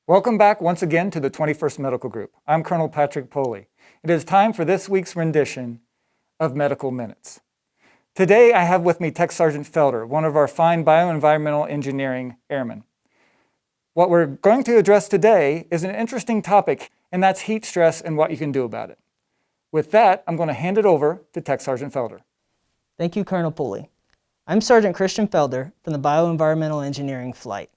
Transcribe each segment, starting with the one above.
Welcome back once again to the 21st Medical Group. I'm Colonel Patrick Poley. It is time for this week's rendition of Medical Minutes. Today I have with me Tech Sergeant Felder, one of our fine bioenvironmental engineering airmen. What we're going to address today is an interesting topic, and that's heat stress and what you can do about it. With that, I'm going to hand it over to Tech Sergeant Felder. Thank you, Colonel Poley. I'm Sergeant Christian Felder from the Bioenvironmental Engineering Flight.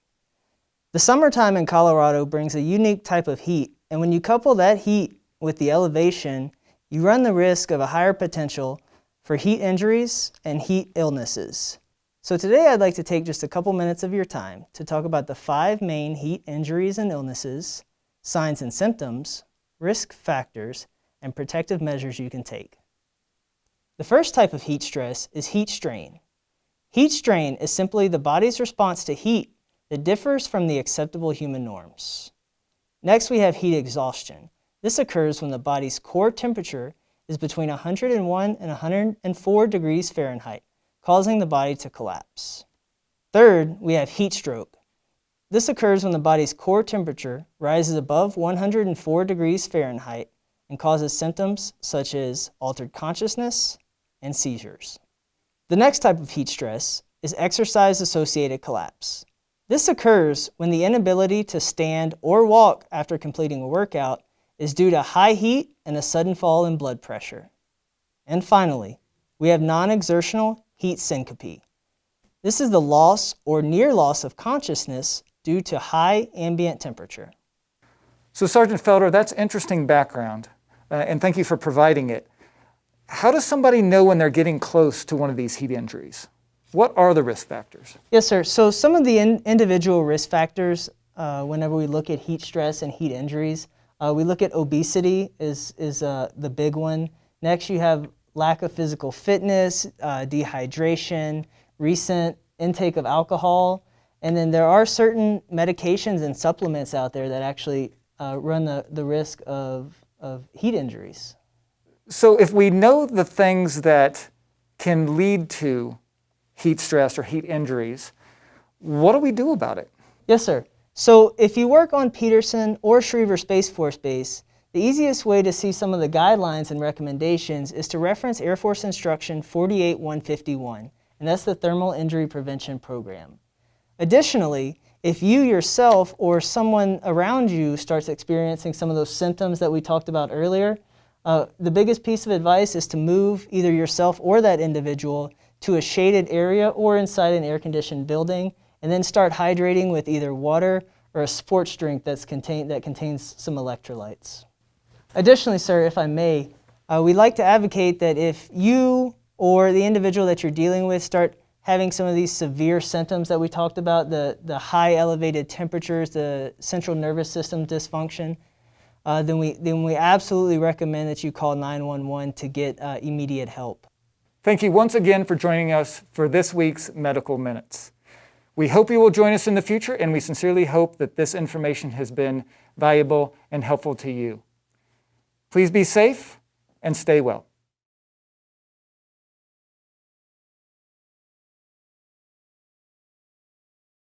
The summertime in Colorado brings a unique type of heat, and when you couple that heat with the elevation, you run the risk of a higher potential for heat injuries and heat illnesses. So today I'd like to take just a couple minutes of your time to talk about the 5 main heat injuries and illnesses, signs and symptoms, risk factors, and protective measures you can take. The first type of heat stress is heat strain. Heat strain is simply the body's response to heat that differs from the acceptable human norms. Next, we have heat exhaustion. This occurs when the body's core temperature is between 101 and 104 degrees Fahrenheit, causing the body to collapse. Third, we have heat stroke. This occurs when the body's core temperature rises above 104 degrees Fahrenheit and causes symptoms such as altered consciousness and seizures. The next type of heat stress is exercise-associated collapse. This occurs when the inability to stand or walk after completing a workout is due to high heat and a sudden fall in blood pressure. And finally, we have non-exertional heat syncope. This is the loss or near loss of consciousness due to high ambient temperature. So Sergeant Felder, that's interesting background, and thank you for providing it. How does somebody know when they're getting close to one of these heat injuries? What are the risk factors? Yes, sir. So some of the individual risk factors, whenever we look at heat stress and heat injuries, we look at obesity is the big one. Next, you have lack of physical fitness, dehydration, recent intake of alcohol, and then there are certain medications and supplements out there that actually run the risk of heat injuries. So if we know the things that can lead to heat stress or heat injuries, what do we do about it? Yes, sir. So if you work on Peterson or Schriever Space Force Base, the easiest way to see some of the guidelines and recommendations is to reference Air Force Instruction 48151, and that's the Thermal Injury Prevention Program. Additionally, if you yourself or someone around you starts experiencing some of those symptoms that we talked about earlier, the biggest piece of advice is to move either yourself or that individual to a shaded area or inside an air-conditioned building, and then start hydrating with either water or a sports drink that contains some electrolytes. Additionally, sir, if I may, we like to advocate that if you or the individual that you're dealing with start having some of these severe symptoms that we talked about, the high elevated temperatures, the central nervous system dysfunction, then we absolutely recommend that you call 911 to get immediate help. Thank you once again for joining us for this week's Medical Minutes. We hope you will join us in the future, and we sincerely hope that this information has been valuable and helpful to you. Please be safe and stay well.